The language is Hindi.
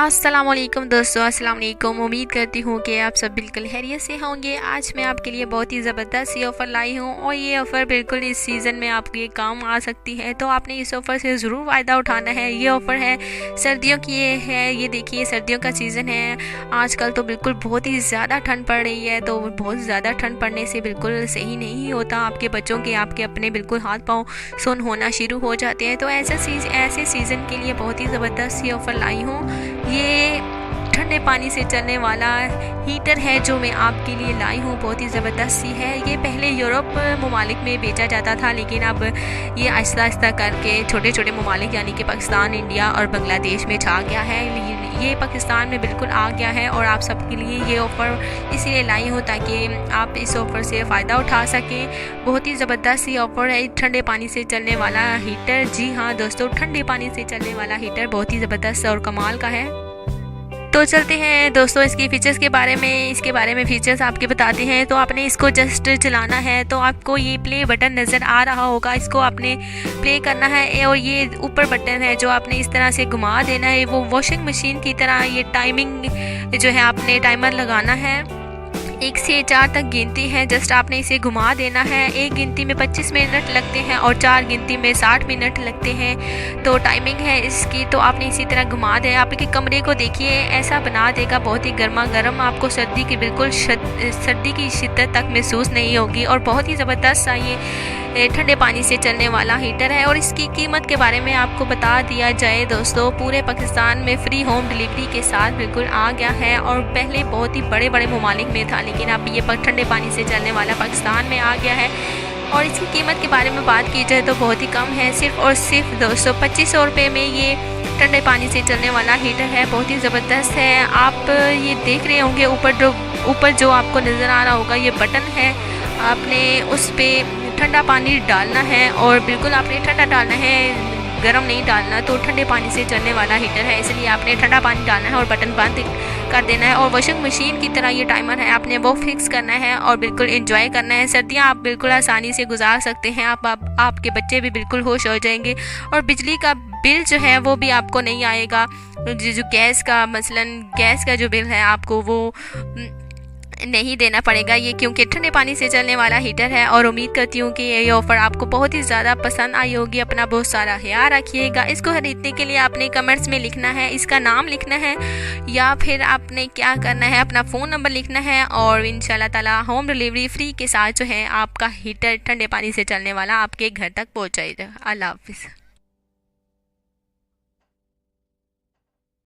अस्सलामुअलैकुम दोस्तों, अस्सलामुअलैकुम। उम्मीद करती हूँ कि आप सब बिल्कुल खैरियत से होंगे। आज मैं आपके लिए बहुत ही ज़बरदस्त सी ऑफ़र लाई हूँ और ये ऑफ़र बिल्कुल इस सीज़न में आपके काम आ सकती है, तो आपने इस ऑफ़र से ज़रूर फ़ायदा उठाना है। ये ऑफ़र है सर्दियों की, ये देखिए सर्दियों का सीज़न है। आजकल तो बिल्कुल बहुत ही ज़्यादा ठंड पड़ रही है, तो बहुत ज़्यादा ठंड पड़ने से बिल्कुल सही नहीं होता। आपके बच्चों के, आपके अपने बिल्कुल हाथ पाँव सुन्न होना शुरू हो जाते हैं। तो ऐसे सीज़न के लिए बहुत ही ज़बरदस्त सी ऑफ़र लाई हूँ। ये ठंडे पानी से चलने वाला हीटर है जो मैं आपके लिए लाई हूँ, बहुत ही ज़बरदस्त सी है। ये पहले यूरोप ममालिक में बेचा जाता था, लेकिन अब ये आहिस्ता आहिस्ता करके छोटे छोटे ममालिक यानी कि पाकिस्तान, इंडिया और बांग्लादेश में छा गया है। ये पाकिस्तान में बिल्कुल आ गया है और आप सबके लिए ये ऑफ़र इसीलिए लाई हूँ ताकि आप इस ऑफ़र से फ़ायदा उठा सकें। बहुत ही ज़बरदस्त सी ऑफ़र है ठंडे पानी से चलने वाला हीटर। जी हाँ दोस्तों, ठंडे पानी से चलने वाला हीटर बहुत ही ज़बरदस्त और कमाल का है। तो चलते हैं दोस्तों इसके फीचर्स के बारे में। इसके बारे में फीचर्स आपके बताते हैं। तो आपने इसको जस्ट चलाना है, तो आपको ये प्ले बटन नज़र आ रहा होगा, इसको आपने प्ले करना है। और ये ऊपर बटन है जो आपने इस तरह से घुमा देना है, वो वॉशिंग मशीन की तरह ये टाइमिंग जो है आपने टाइमर लगाना है। 1 से 4 तक गिनती है, जस्ट आपने इसे घुमा देना है। एक गिनती में 25 मिनट लगते हैं और 4 गिनती में 60 मिनट लगते हैं। तो टाइमिंग है इसकी, तो आपने इसी तरह घुमा दें। आपके कमरे को देखिए ऐसा बना देगा, बहुत ही गर्मा गर्म। आपको सर्दी की बिल्कुल सर्दी की शिद्दत तक महसूस नहीं होगी। और बहुत ही ज़बरदस्त सा ये ठंडे पानी से चलने वाला हीटर है। और इसकी कीमत के बारे में आपको बता दिया जाए दोस्तों, पूरे पाकिस्तान में फ्री होम डिलीवरी के साथ बिल्कुल आ गया है। और पहले बहुत ही बड़े बड़े ममालिक में था, लेकिन अब ये ठंडे पानी से चलने वाला पाकिस्तान में आ गया है। और इसकी कीमत के बारे में बात की जाए तो बहुत ही कम है, सिर्फ और सिर्फ दोस्तों 2500 रुपये में ये ठंडे पानी से चलने वाला हीटर है। बहुत ही ज़बरदस्त है। आप ये देख रहे होंगे ऊपर जो आपको नज़र आ रहा होगा ये बटन है, आपने उस पर ठंडा पानी डालना है और बिल्कुल आपने ठंडा डालना है, गर्म नहीं डालना। तो ठंडे पानी से चलने वाला हीटर है, इसलिए आपने ठंडा पानी डालना है और बटन बंद कर देना है। और वॉशिंग मशीन की तरह ये टाइमर है, आपने वो फिक्स करना है और बिल्कुल एंजॉय करना है। सर्दियाँ आप बिल्कुल आसानी से गुजार सकते हैं। आपके बच्चे भी बिल्कुल खुश हो जाएंगे। और बिजली का बिल जो है वो भी आपको नहीं आएगा। जो गैस का मसलन गैस का जो बिल है आपको वो नहीं देना पड़ेगा, ये क्योंकि ठंडे पानी से चलने वाला हीटर है। और उम्मीद करती हूँ कि ये ऑफ़र आपको बहुत ही ज़्यादा पसंद आई होगी। अपना बहुत सारा ख्याल रखिएगा। इसको खरीदने के लिए आपने कमेंट्स में लिखना है, इसका नाम लिखना है, या फिर आपने क्या करना है अपना फ़ोन नंबर लिखना है। और इंशाल्लाह ताला होम डिलीवरी फ्री के साथ जो है आपका हीटर ठंडे पानी से चलने वाला आपके घर तक पहुँच जाएगा। अल्लाह हाफिज़।